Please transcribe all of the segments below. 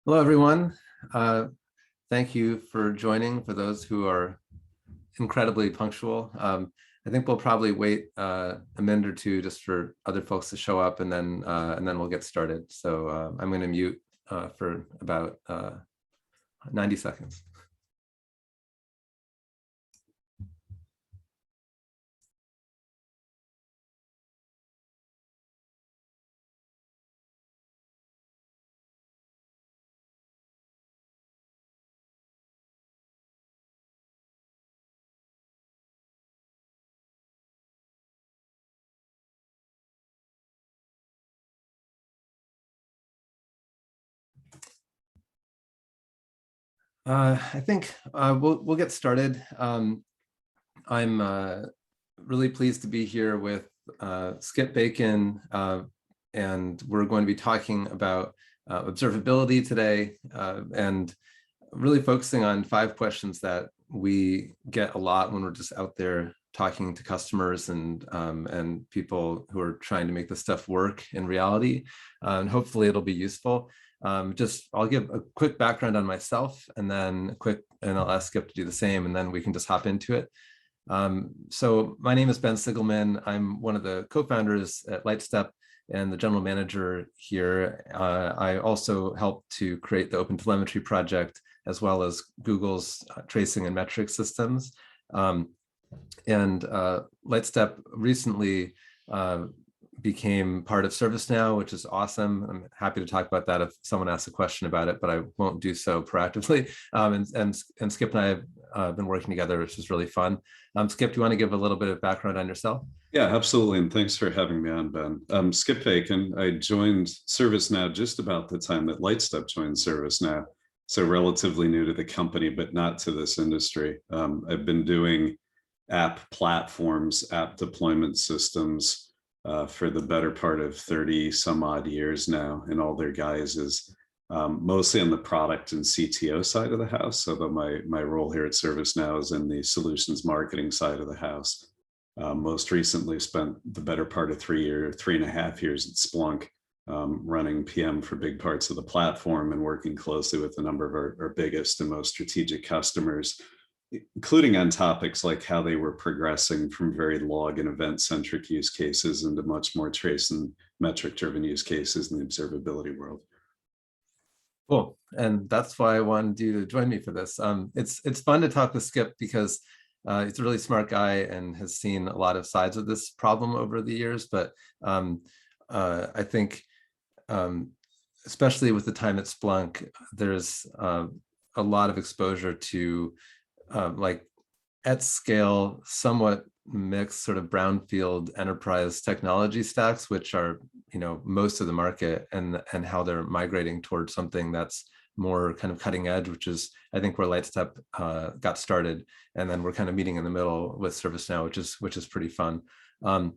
Hello, everyone. Thank you for joining. For those who are incredibly punctual, I think we'll probably wait a minute or two just for other folks to show up, and then we'll get started. So I'm going to mute for about 90 seconds. I think we'll get started. I'm really pleased to be here with Skip Bacon, and we're going to be talking about observability today, and really focusing on 5 questions that we get a lot when we're just out there talking to customers and people who are trying to make this stuff work in reality. And hopefully it'll be useful. I'll give a quick background on myself, and I'll ask Skip to do the same, and then we can just hop into it. So my name is Ben Sigelman. I'm one of the co-founders at Lightstep and the general manager here. I also helped to create the OpenTelemetry project, as well as Google's tracing and metric systems. Lightstep recently became part of ServiceNow, which is awesome. I'm happy to talk about that if someone asks a question about it, but I won't do so proactively. And Skip and I have been working together, which is really fun. Skip, do you want to give a little bit of background on yourself? Yeah, absolutely. And thanks for having me on, Ben. Skip Bacon. I joined ServiceNow just about the time that Lightstep joined ServiceNow. So relatively new to the company, but not to this industry. I've been doing app platforms, app deployment systems for the better part of 30 some odd years now in all their guises, mostly on the product and CTO side of the house. Although my role here at ServiceNow is in the solutions marketing side of the house. Most recently spent the better part of 3.5 years at Splunk, running PM for big parts of the platform and working closely with a number of our biggest and most strategic customers, including on topics like how they were progressing from very log and event-centric use cases into much more trace and metric-driven use cases in the observability world. Cool, and that's why I wanted you to join me for this. It's fun to talk with Skip because he's a really smart guy and has seen a lot of sides of this problem over the years. But I think, especially with the time at Splunk, there's a lot of exposure to like at scale, somewhat mixed sort of brownfield enterprise technology stacks, which are, most of the market, and how they're migrating towards something that's more kind of cutting edge, which is, I think, where Lightstep got started. And then we're kind of meeting in the middle with ServiceNow, which is pretty fun. So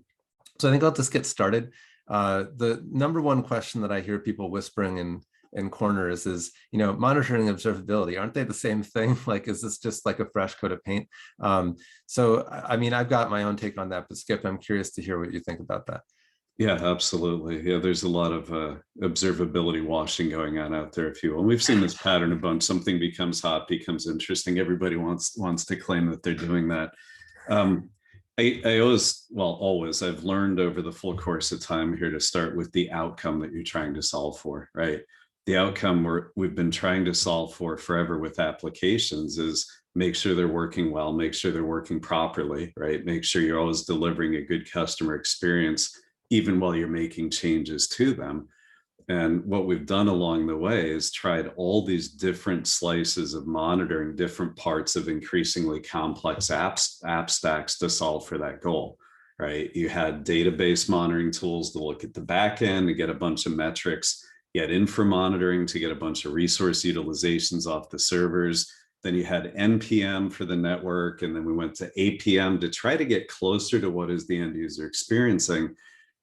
I think I'll just get started. The number one question that I hear people whispering in corners is, monitoring observability, aren't they the same thing? Like, is this just like a fresh coat of paint? So, I mean, I've got my own take on that, but Skip, I'm curious to hear what you think about that. Yeah, absolutely. Yeah, there's a lot of observability washing going on out there, if you will. And we've seen this pattern a bunch. Something becomes hot, becomes interesting. Everybody wants to claim that they're doing that. I always, I've learned over the full course of time here to start with the outcome that you're trying to solve for, right? The outcome we've been trying to solve for forever with applications is make sure they're working well, make sure they're working properly, right? Make sure you're always delivering a good customer experience, even while you're making changes to them. And what we've done along the way is tried all these different slices of monitoring, different parts of increasingly complex app stacks to solve for that goal, right? You had database monitoring tools to look at the back end and get a bunch of metrics. You had infra monitoring to get a bunch of resource utilizations off the servers. Then you had NPM for the network. And then we went to APM to try to get closer to what is the end user experiencing.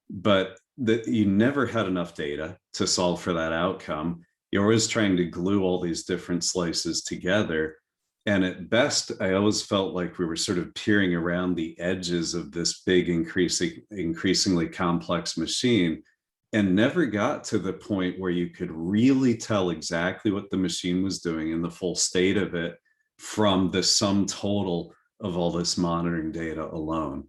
But you never had enough data to solve for that outcome. You're always trying to glue all these different slices together. And at best, I always felt like we were sort of peering around the edges of this big, increasingly complex machine. and never got to the point where you could really tell exactly what the machine was doing and the full state of it from the sum total of all this monitoring data alone.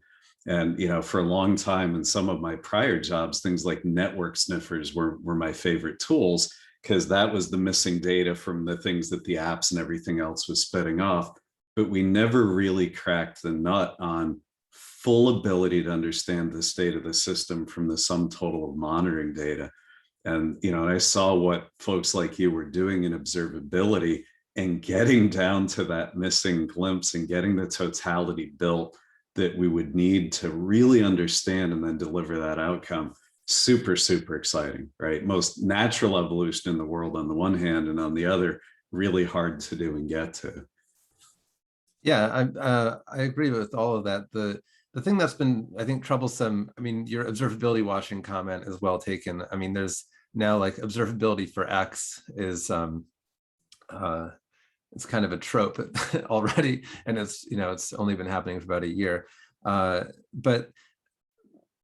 And for a long time in some of my prior jobs, things like network sniffers were my favorite tools, because that was the missing data from the things that the apps and everything else was spitting off. But we never really cracked the nut on full ability to understand the state of the system from the sum total of monitoring data. And I saw what folks like you were doing in observability, and getting down to that missing glimpse and getting the totality built that we would need to really understand and then deliver that outcome. Super, super exciting, right? Most natural evolution in the world on the one hand, and on the other, really hard to do and get to. Yeah, I agree with all of that. The thing that's been, I think, troublesome, I mean, your observability washing comment is well taken. I mean, there's now like observability for X is it's kind of a trope already, and it's only been happening for about a year. But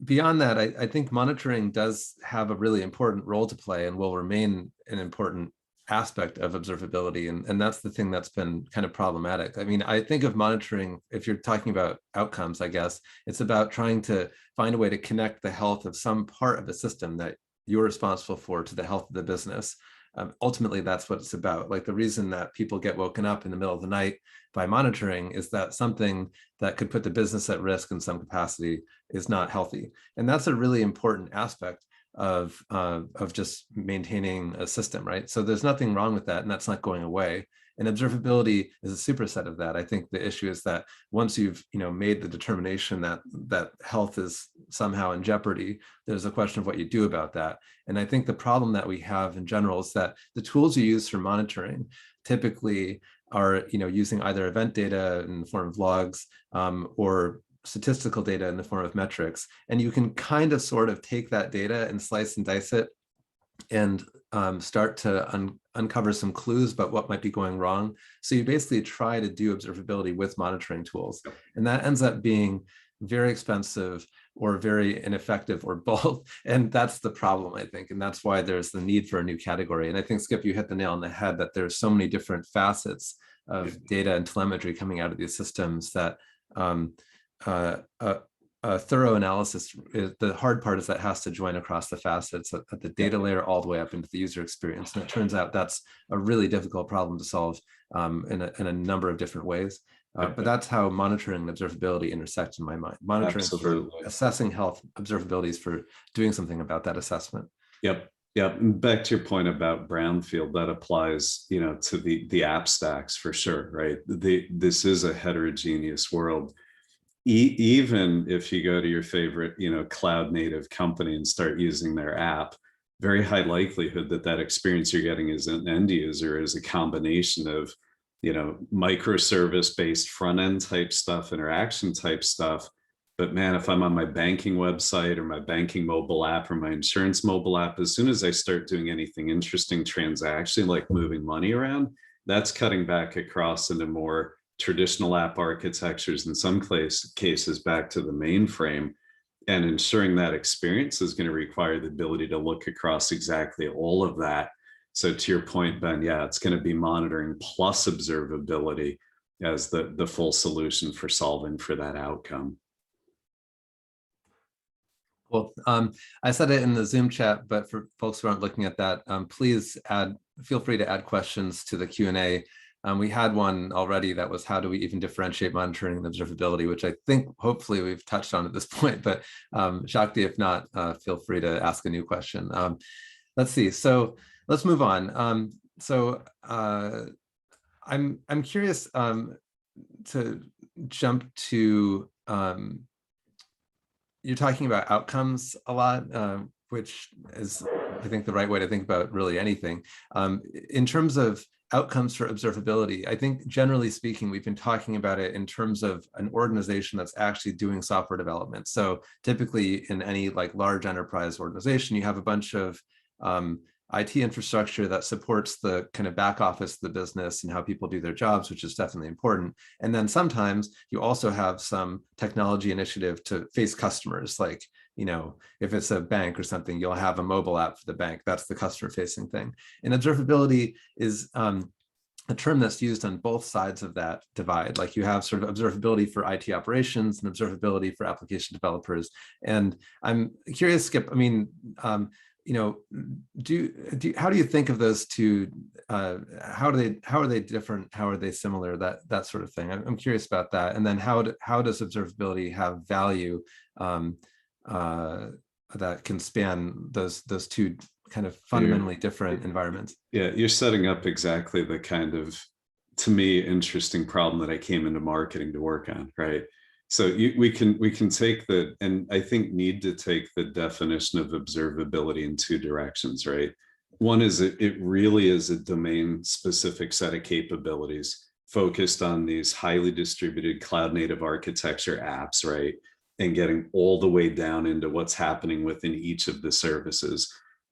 beyond that, I think monitoring does have a really important role to play and will remain an important aspect of observability. And that's the thing that's been kind of problematic. I mean, I think of monitoring, if you're talking about outcomes, I guess, it's about trying to find a way to connect the health of some part of the system that you're responsible for to the health of the business. Ultimately, that's what it's about. Like, the reason that people get woken up in the middle of the night by monitoring is that something that could put the business at risk in some capacity is not healthy. And that's a really important aspect of just maintaining a system, right? So there's nothing wrong with that, and that's not going away. And observability is a superset of that. I think the issue is that once you've made the determination that health is somehow in jeopardy, there's a question of what you do about that. And I think the problem that we have in general is that the tools you use for monitoring typically are using either event data in the form of logs or statistical data in the form of metrics. And you can kind of sort of take that data and slice and dice it and start to uncover some clues about what might be going wrong. So you basically try to do observability with monitoring tools. And that ends up being very expensive or very ineffective or both. And that's the problem, I think. And that's why there's the need for a new category. And I think, Skip, you hit the nail on the head that there's so many different facets of data and telemetry coming out of these systems that a thorough analysis, the hard part is that has to join across the facets at the data layer all the way up into the user experience. And it turns out that's a really difficult problem to solve in a number of different ways. But that's how monitoring and observability intersect in my mind. Monitoring for assessing health, observability is for doing something about that assessment. Yep. And back to your point about brownfield, that applies, to the app stacks for sure, right? This is a heterogeneous world. Even if you go to your favorite, cloud native company and start using their app, very high likelihood that experience you're getting as an end user is a combination of, microservice based front end type stuff, interaction type stuff. But man, if I'm on my banking website or my banking mobile app or my insurance mobile app, as soon as I start doing anything interesting transactionally, like moving money around, that's cutting back across into more traditional app architectures, in some cases back to the mainframe. And ensuring that experience is going to require the ability to look across exactly all of that. So to your point, Ben, yeah, it's going to be monitoring plus observability as the full solution for solving for that outcome. Well, I said it in the Zoom chat, but for folks who aren't looking at that, please feel free to add questions to the Q&A. We had one already that was, how do we even differentiate monitoring and observability, which I think hopefully we've touched on at this point, but Shakti, if not, feel free to ask a new question. Let's see, so let's move on. I'm curious to jump to, you're talking about outcomes a lot, which is, I think, the right way to think about really anything. In terms of outcomes for observability, I think generally speaking, we've been talking about it in terms of an organization that's actually doing software development. So typically in any like large enterprise organization, you have a bunch of IT infrastructure that supports the kind of back office of the business and how people do their jobs, which is definitely important. And then sometimes you also have some technology initiative to face customers, like if it's a bank or something, you'll have a mobile app for the bank. That's the customer facing thing. And observability is a term that's used on both sides of that divide. Like you have sort of observability for IT operations and observability for application developers. And I'm curious, Skip, I mean, how do you think of those two? How are they different? How are they similar? That sort of thing. I'm curious about that. And then how does observability have value that can span those two kind of fundamentally different environments? Yeah, you're setting up exactly the kind of, to me, interesting problem that I came into marketing to work on, right? So we can take the, and I think need to take the definition of observability in two directions, right? One is it really is a domain specific set of capabilities focused on these highly distributed cloud native architecture apps, right? And getting all the way down into what's happening within each of the services.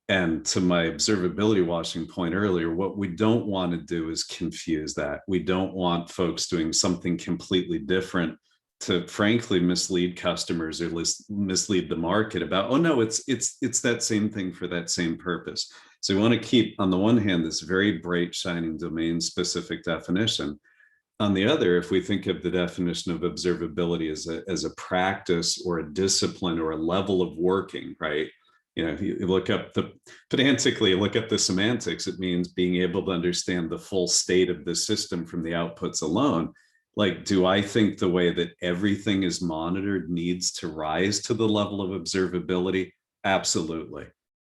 And to my observability washing point earlier, what we don't want to do is confuse that. We don't want folks doing something completely different to frankly mislead customers or mislead the market about, oh no, it's that same thing for that same purpose. So we want to keep, on the one hand, this very bright, shining domain specific definition. On the other, if we think of the definition of observability as a practice or a discipline or a level of working, right? If you look up pedantically, look up the semantics, it means being able to understand the full state of the system from the outputs alone. Like, do I think the way that everything is monitored needs to rise to the level of observability? Absolutely,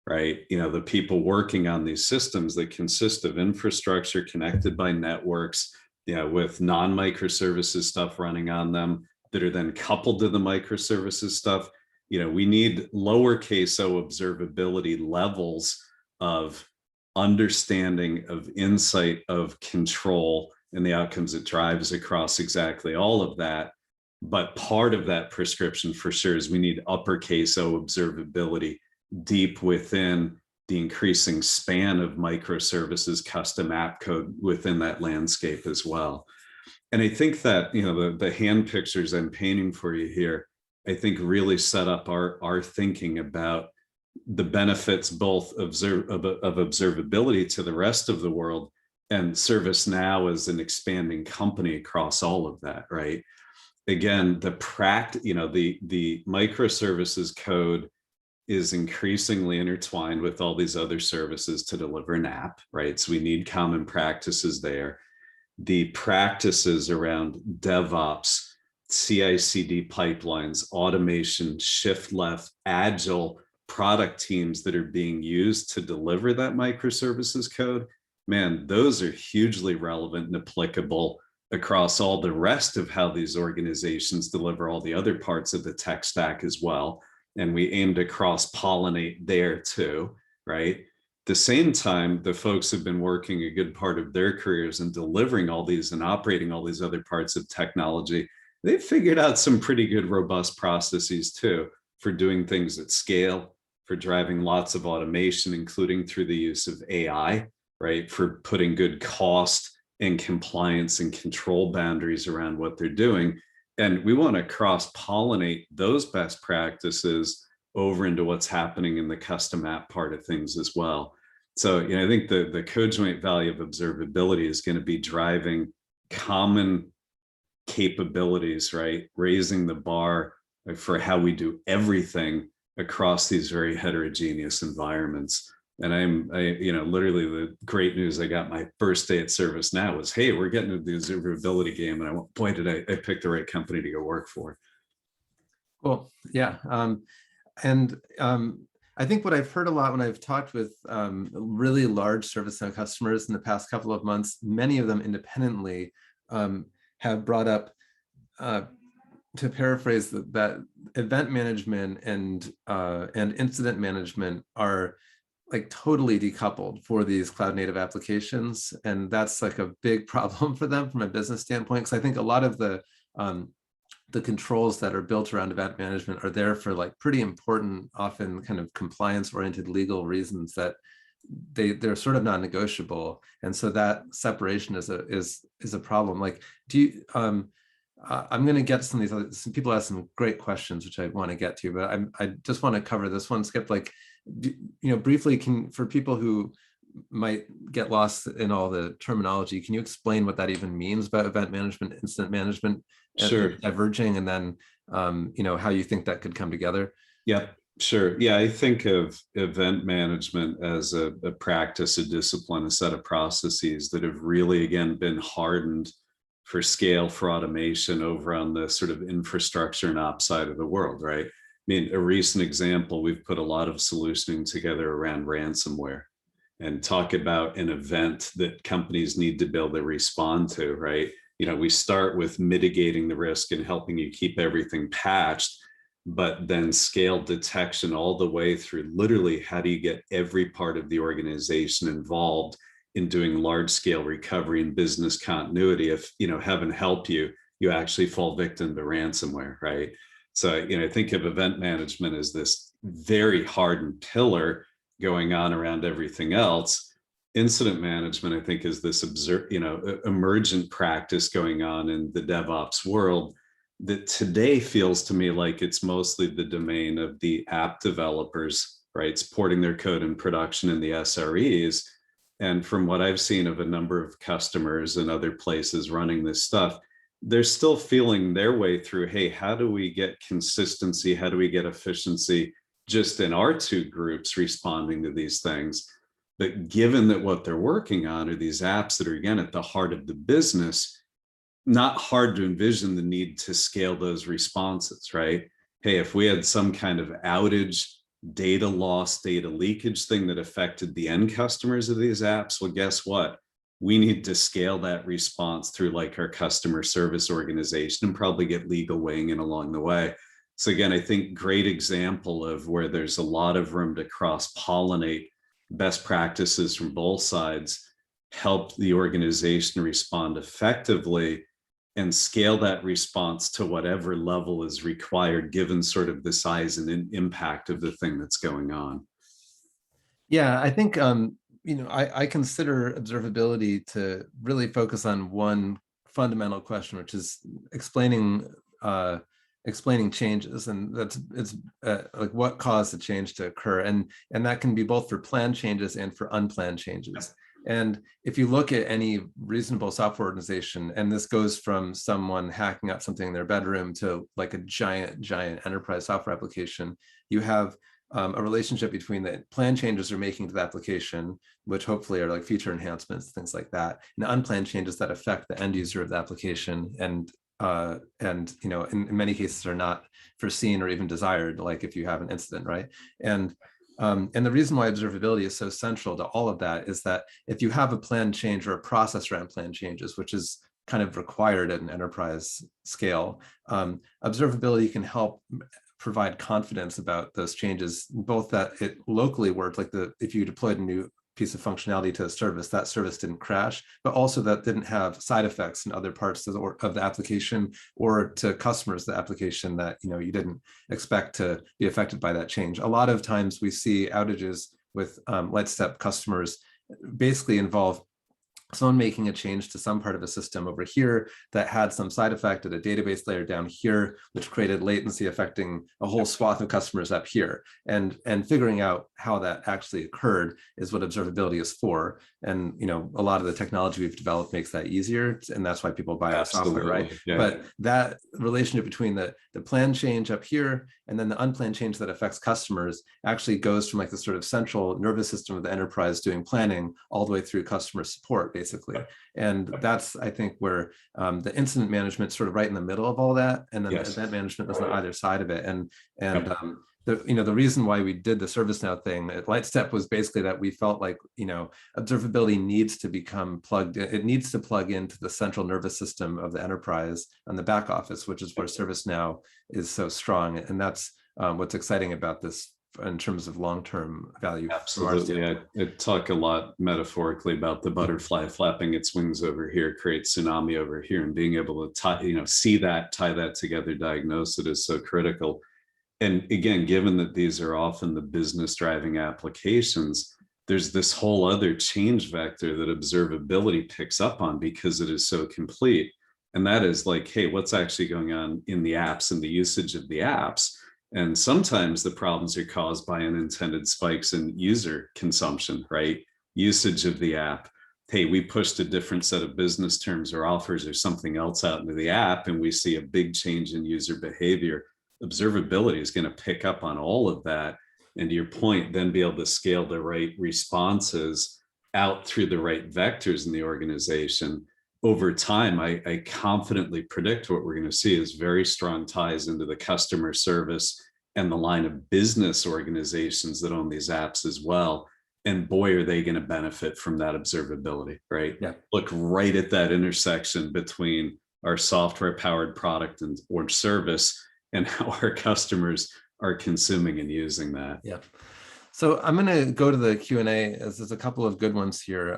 right? The people working on these systems that consist of infrastructure connected by networks, with non-microservices stuff running on them that are then coupled to the microservices stuff. We need lowercase o observability levels of understanding, of insight, of control, and the outcomes it drives across exactly all of that. But part of that prescription for sure is we need uppercase o observability deep within the increasing span of microservices, custom app code within that landscape as well. And I think that, the hand pictures I'm painting for you here, I think really set up our thinking about the benefits both of observability to the rest of the world and ServiceNow as an expanding company across all of that, right? Again, the microservices code is increasingly intertwined with all these other services to deliver an app, right? So we need common practices there. The practices around DevOps, CI/CD pipelines, automation, shift left, agile product teams that are being used to deliver that microservices code, man, those are hugely relevant and applicable across all the rest of how these organizations deliver all the other parts of the tech stack as well. And we aim to cross-pollinate there too, right? At the same time, the folks have been working a good part of their careers in delivering all these and operating all these other parts of technology. They've figured out some pretty good, robust processes too for doing things at scale, for driving lots of automation, including through the use of AI, right? For putting good cost and compliance and control boundaries around what they're doing. And we want to cross-pollinate those best practices over into what's happening in the custom app part of things as well. So, I think the co-joint value of observability is going to be driving common capabilities, right? Raising the bar for how we do everything across these very heterogeneous environments. And literally the great news I got my first day at ServiceNow was, hey, we're getting into the observability game. And boy, did I pick the right company to go work for. Cool. Yeah. I think what I've heard a lot when I've talked with really large ServiceNow customers in the past couple of months, many of them independently have brought up, to paraphrase, that event management and incident management are like totally decoupled for these cloud native applications. And that's like a big problem for them from a business standpoint. Because I think a lot of the controls that are built around event management are there for like pretty important, often kind of compliance oriented legal reasons that they're sort of non-negotiable. And so that separation is a problem. Like, do you, I'm going to get some of these some people ask some great questions, which I want to get to, but I just want to cover this one, Skip, like, briefly, for people who might get lost in all the terminology, can you explain what that even means about event management, incident management, Sure. diverging, and then, how you think that could come together? Yep, sure. Yeah, I think of event management as a practice, a discipline, a set of processes that have really, again, been hardened for scale, for automation over on the sort of infrastructure and ops side of the world, right? I mean, a recent example, we've put a lot of solutioning together around ransomware and talk about an event that companies need to be able to respond to, right? We start with mitigating the risk and helping you keep everything patched, but then scale detection all the way through literally how do you get every part of the organization involved in doing large scale recovery and business continuity. If, heaven help you, you actually fall victim to ransomware, right? So, think of event management as this very hardened pillar going on around everything else. Incident management, I think, is this emergent practice going on in the DevOps world that today feels to me like it's mostly the domain of the app developers, right? Supporting their code in production in the SREs. And from what I've seen of a number of customers and other places running this stuff, they're still feeling their way through, hey, how do we get consistency? How do we get efficiency just in our two groups responding to these things? But given that what they're working on are these apps that are, again, at the heart of the business, not hard to envision the need to scale those responses, right? Hey, if we had some kind of outage, data loss, data leakage thing that affected the end customers of these apps, well, guess what? We need to scale that response through like our customer service organization and probably get legal weighing in along the way. So again, I think great example of where there's a lot of room to cross-pollinate best practices from both sides, help the organization respond effectively, and scale that response to whatever level is required given sort of the size and impact of the thing that's going on. Yeah, I think, I consider observability to really focus on one fundamental question, which is explaining changes, and it's like what caused the change to occur, and that can be both for planned changes and for unplanned changes. And if you look at any reasonable software organization, and this goes from someone hacking up something in their bedroom to like a giant enterprise software application, you have a relationship between the planned changes they're making to the application, which hopefully are like feature enhancements, things like that, and unplanned changes that affect the end user of the application, and in many cases are not foreseen or even desired, like if you have an incident, right? And the reason why observability is so central to all of that is that if you have a planned change or a process around planned changes, which is kind of required at an enterprise scale, observability can help provide confidence about those changes, both that it locally worked, like if you deployed a new piece of functionality to a service, that service didn't crash, but also that didn't have side effects in other parts of the application, or to customers the application that you didn't expect to be affected by that change. A lot of times we see outages with Lightstep customers basically involve someone making a change to some part of a system over here that had some side effect at a database layer down here, which created latency affecting a whole swath of customers up here. And figuring out how that actually occurred is what observability is for. And a lot of the technology we've developed makes that easier, and that's why people buy our software, right? Yeah. But that relationship between the planned change up here and then the unplanned change that affects customers actually goes from like the sort of central nervous system of the enterprise doing planning all the way through customer support, basically. And that's, I think, where the incident management sort of right in the middle of all that, and then the event management is on either side of it. And the reason why we did the ServiceNow thing at Lightstep was basically that we felt like observability needs to become plugged in. It needs to plug into the central nervous system of the enterprise and the back office, which is where ServiceNow is so strong. And that's what's exciting about this in terms of long-term value. Absolutely. I talk a lot metaphorically about the butterfly flapping its wings over here, creates tsunami over here, and being able to tie that together, diagnose it is so critical. And again, given that these are often the business driving applications, there's this whole other change vector that observability picks up on because it is so complete. And that is like, hey, what's actually going on in the apps and the usage of the apps? And sometimes the problems are caused by unintended spikes in user consumption, right? Usage of the app. Hey, we pushed a different set of business terms or offers or something else out into the app, and we see a big change in user behavior. Observability is going to pick up on all of that. And to your point, then be able to scale the right responses out through the right vectors in the organization. Over time, I confidently predict what we're going to see is very strong ties into the customer service and the line of business organizations that own these apps as well. And boy, are they going to benefit from that observability, right? Yeah. Look right at that intersection between our software powered product and or service and how our customers are consuming and using that. Yeah. So I'm going to go to the Q&A, as there's a couple of good ones here.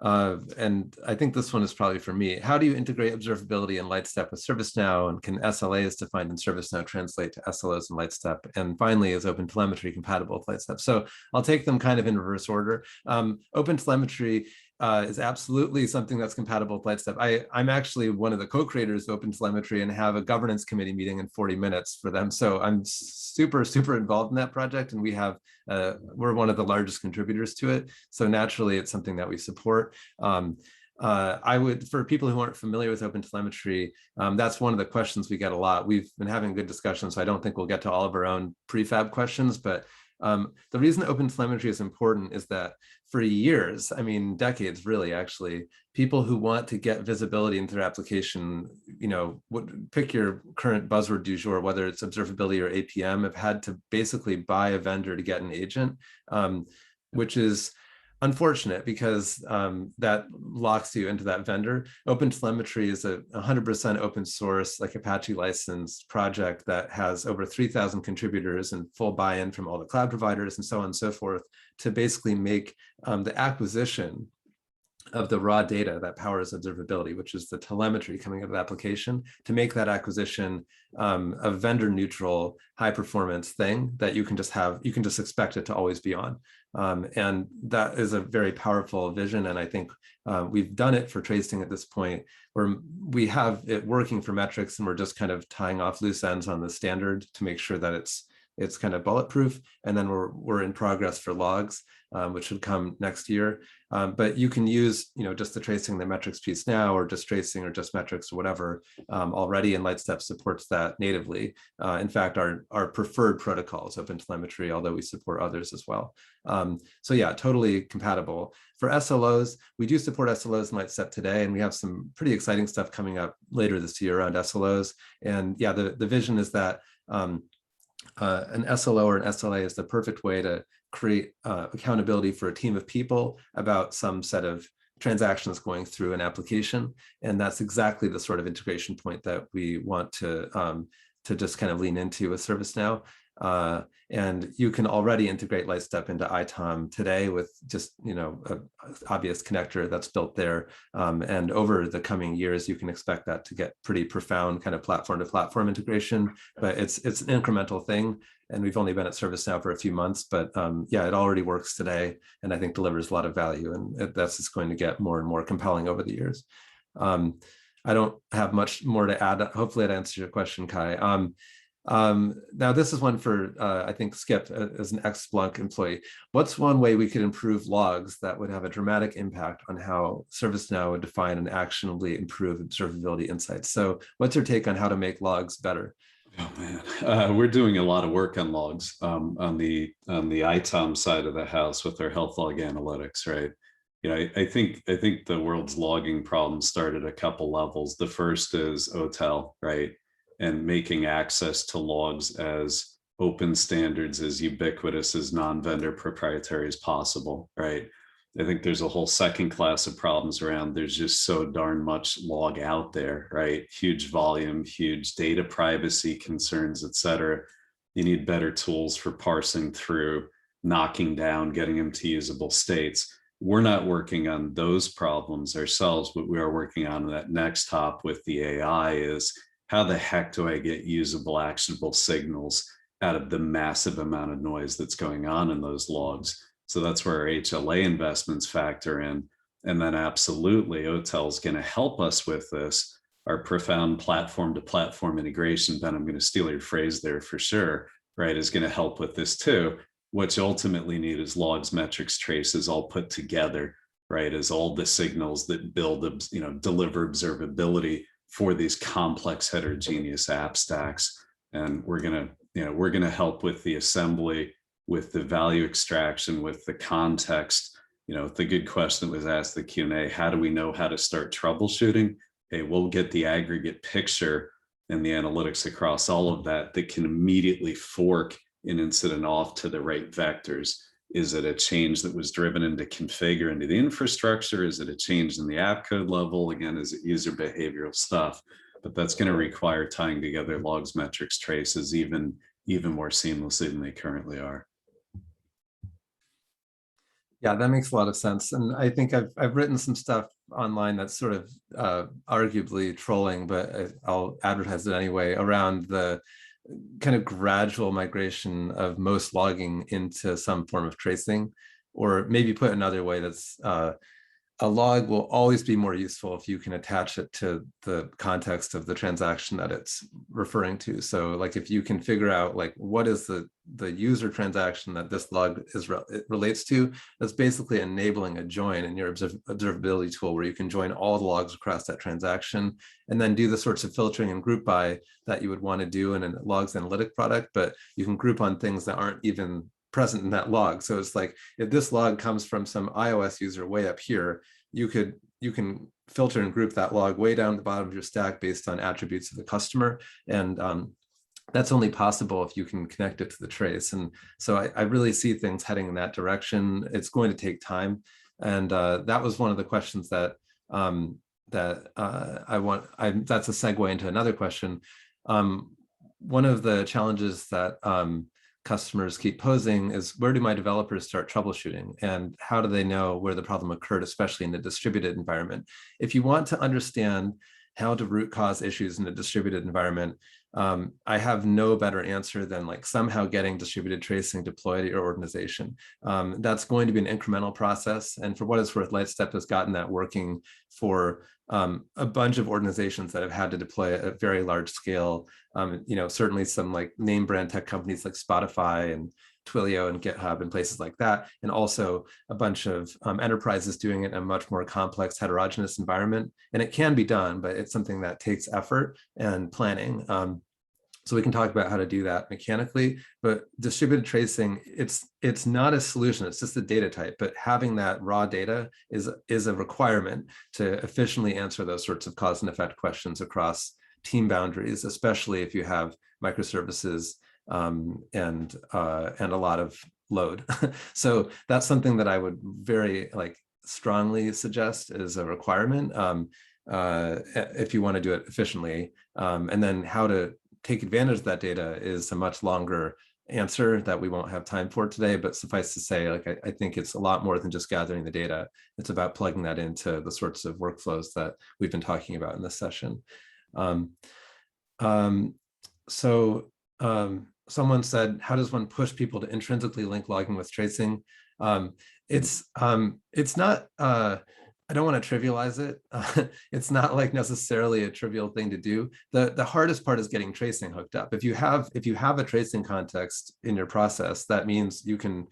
And I think this one is probably for me. How do you integrate observability in Lightstep with ServiceNow? And can SLAs defined in ServiceNow translate to SLOs in Lightstep? And finally, is OpenTelemetry compatible with Lightstep? So I'll take them kind of in reverse order. OpenTelemetry is absolutely something that's compatible with Lightstep. I'm actually one of the co-creators of OpenTelemetry and have a governance committee meeting in 40 minutes for them. So I'm super, super involved in that project, and we have we're one of the largest contributors to it. So naturally, it's something that we support. I would, for people who aren't familiar with OpenTelemetry, that's one of the questions we get a lot. We've been having good discussions, so I don't think we'll get to all of our own prefab questions, but the reason OpenTelemetry is important is that for years, I mean, decades really, actually, people who want to get visibility into their application, you know, pick your current buzzword du jour, whether it's observability or APM, have had to basically buy a vendor to get an agent, which is unfortunate because that locks you into that vendor. OpenTelemetry is a 100% open source, like Apache licensed project that has over 3,000 contributors and full buy-in from all the cloud providers and so on and so forth to basically make the acquisition of the raw data that powers observability, which is the telemetry coming out of the application, to make that acquisition a vendor neutral, high performance thing that you can just have, you can just expect it to always be on. And that is a very powerful vision. And I think we've done it for tracing at this point, where we have it working for metrics, and we're just kind of tying off loose ends on the standard to make sure that it's kind of bulletproof. And then we're in progress for logs, which should come next year. But you can use, you know, just the tracing the metrics piece now, or just tracing or just metrics or whatever already, and Lightstep supports that natively. In fact, our preferred protocol is OpenTelemetry, although we support others as well. So yeah, totally compatible. For SLOs, we do support SLOs in Lightstep today, and we have some pretty exciting stuff coming up later this year around SLOs. And yeah, the vision is that an SLO or an SLA is the perfect way to create accountability for a team of people about some set of transactions going through an application. And that's exactly the sort of integration point that we want to just kind of lean into with ServiceNow. And you can already integrate Lightstep into ITOM today with just, you know, an obvious connector that's built there. And over the coming years, you can expect that to get pretty profound kind of platform to platform integration, but it's an incremental thing. And we've only been at ServiceNow for a few months, but yeah, it already works today, and I think delivers a lot of value, and that's just going to get more and more compelling over the years. I don't have much more to add. Hopefully that answers your question, Kai. Now this is one for, I think, Skip, as an ex-Splunk employee. What's one way we could improve logs that would have a dramatic impact on how ServiceNow would define and actionably improve observability insights? So what's your take on how to make logs better? Oh man, we're doing a lot of work on logs on the ITOM side of the house with our health log analytics, right? You know, I think the world's logging problem started a couple levels. The first is OTel, right? And making access to logs as open standards, as ubiquitous, as non-vendor proprietary as possible, right? I think there's a whole second class of problems around. There's just so darn much log out there, right? Huge volume, huge data privacy concerns, et cetera. You need better tools for parsing through, knocking down, getting them to usable states. We're not working on those problems ourselves, but we are working on that next hop with the AI is, how the heck do I get usable, actionable signals out of the massive amount of noise that's going on in those logs? So that's where our HLA investments factor in. And then absolutely, OTel is going to help us with this. profound platform to platform integration. Ben, I'm going to steal your phrase there for sure, right, is going to help with this too. What you ultimately need is logs, metrics, traces all put together, right, as all the signals that build, deliver observability for these complex heterogeneous app stacks. And we're going to help with the assembly, with the value extraction, with the context. The good question that was asked, the Q&A, how do we know how to start troubleshooting? Hey, we'll get the aggregate picture and the analytics across all of that can immediately fork an incident off to the right vectors. Is it a change that was driven into configure into the infrastructure? Is it a change in the app code level? Again, is it user behavioral stuff? But that's going to require tying together logs, metrics, traces even more seamlessly than they currently are. Yeah, that makes a lot of sense. And I think I've written some stuff online that's sort of arguably trolling, but I'll advertise it anyway, around the kind of gradual migration of most logging into some form of tracing, or maybe put another way, that's a log will always be more useful if you can attach it to the context of the transaction that it's referring to. So like if you can figure out like what is the user transaction that this log it relates to, that's basically enabling a join in your observability tool, where you can join all the logs across that transaction and then do the sorts of filtering and group by that you would want to do in a logs analytic product, but you can group on things that aren't even present in that log. So it's like, if this log comes from some iOS user way up here, you can filter and group that log way down the bottom of your stack based on attributes of the customer. And that's only possible if you can connect it to the trace. And so I really see things heading in that direction. It's going to take time. And that was one of the questions that that's a segue into another question. One of the challenges that customers keep posing is, where do my developers start troubleshooting, and how do they know where the problem occurred, especially in the distributed environment? If you want to understand how to root cause issues in a distributed environment, I have no better answer than like somehow getting distributed tracing deployed at your organization. That's going to be an incremental process. And for what it's worth, Lightstep has gotten that working for a bunch of organizations that have had to deploy at a very large scale. Certainly some like name brand tech companies like Spotify and Twilio and GitHub and places like that. And also a bunch of enterprises doing it in a much more complex, heterogeneous environment. And it can be done, but it's something that takes effort and planning. So we can talk about how to do that mechanically, but distributed tracing, it's not a solution, it's just a data type, but having that raw data is a requirement to efficiently answer those sorts of cause and effect questions across team boundaries, especially if you have microservices and a lot of load. So that's something that I would very strongly suggest as a requirement if you want to do it efficiently. And then how to take advantage of that data is a much longer answer that we won't have time for today, but suffice to say, I think it's a lot more than just gathering the data. It's about plugging that into the sorts of workflows that we've been talking about in this session. Someone said, how does one push people to intrinsically link logging with tracing? It's not, I don't want to trivialize it. It's not necessarily a trivial thing to do. The hardest part is getting tracing hooked up. If you have a tracing context in your process, that means you can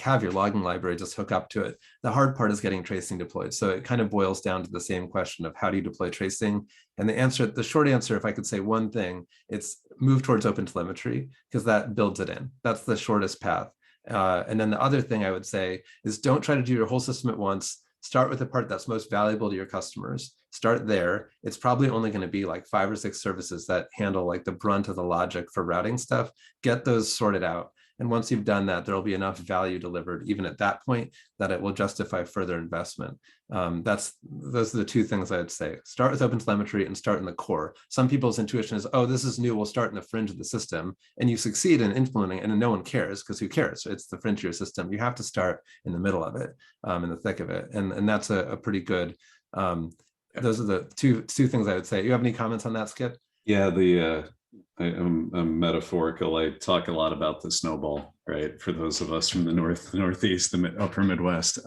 have your logging library just hook up to it. The hard part is getting tracing deployed. So it kind of boils down to the same question of how do you deploy tracing? And the short answer, if I could say one thing, it's move towards OpenTelemetry, because that builds it in. That's the shortest path. And then the other thing I would say is, don't try to do your whole system at once. Start with the part that's most valuable to your customers. Start there. It's probably only going to be 5 or 6 services that handle the brunt of the logic for routing stuff. Get those sorted out. And once you've done that, there'll be enough value delivered even at that point that it will justify further investment. Those are the 2 things I would say. Start with OpenTelemetry and start in the core. Some people's intuition is, oh, this is new, we'll start in the fringe of the system. And you succeed in implementing it, and no one cares, because who cares? It's the fringe of your system. You have to start in the middle of it, in the thick of it. And that's a pretty good, those are the two things I would say. You have any comments on that, Skip? Yeah, I'm metaphorical. I talk a lot about the snowball, right? For those of us from the northeast, the upper Midwest.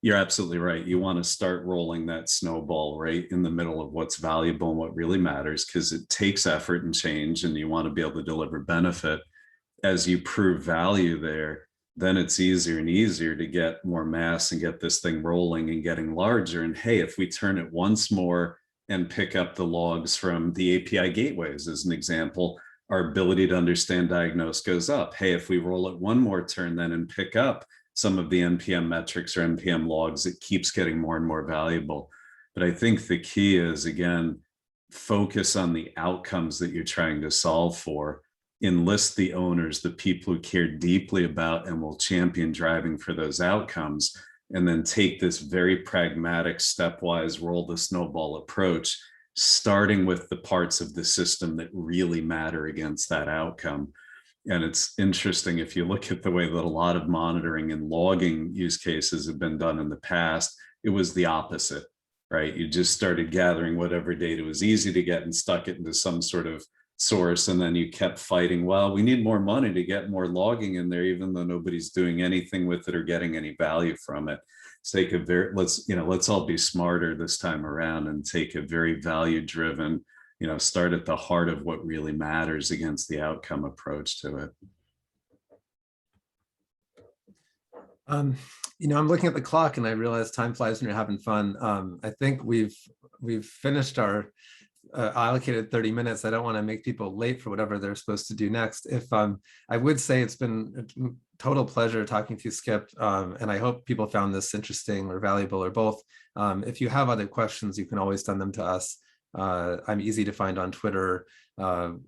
You're absolutely right. You want to start rolling that snowball right in the middle of what's valuable and what really matters, because it takes effort and change, and you want to be able to deliver benefit. As you prove value there, then it's easier and easier to get more mass and get this thing rolling and getting larger. And hey, if we turn it once more and pick up the logs from the API gateways, as an example, our ability to understand diagnose goes up. Hey, if we roll it one more turn then and pick up some of the NPM metrics or NPM logs, it keeps getting more and more valuable. But I think the key is, again, focus on the outcomes that you're trying to solve for. Enlist the owners, the people who care deeply about and will champion driving for those outcomes, and then take this very pragmatic, stepwise, roll the snowball approach, starting with the parts of the system that really matter against that outcome. And it's interesting, if you look at the way that a lot of monitoring and logging use cases have been done in the past, it was the opposite, right? You just started gathering whatever data was easy to get and stuck it into some sort of source. And then you kept fighting, well, we need more money to get more logging in there, even though nobody's doing anything with it or getting any value from it. So take a very, let's all be smarter this time around and take a very value driven, start at the heart of what really matters against the outcome approach to it. I'm looking at the clock and I realize time flies when you're having fun. I think we've finished our allocated 30 minutes. I don't want to make people late for whatever they're supposed to do next. I would say it's been a total pleasure talking to you, Skip, and I hope people found this interesting or valuable or both. If you have other questions, you can always send them to us. I'm easy to find on Twitter, EL_VHS.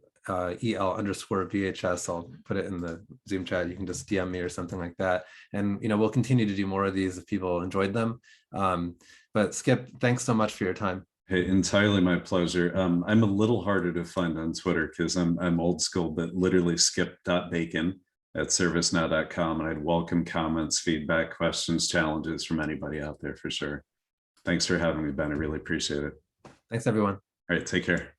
I'll put it in the Zoom chat. You can just DM me or something like that. And we'll continue to do more of these if people enjoyed them. But Skip, thanks so much for your time. Hey, entirely my pleasure. I'm a little harder to find on Twitter because I'm old school, but literally skip.bacon@servicenow.com, and I'd welcome comments, feedback, questions, challenges from anybody out there for sure. Thanks for having me, Ben. I really appreciate it. Thanks, everyone. All right, take care.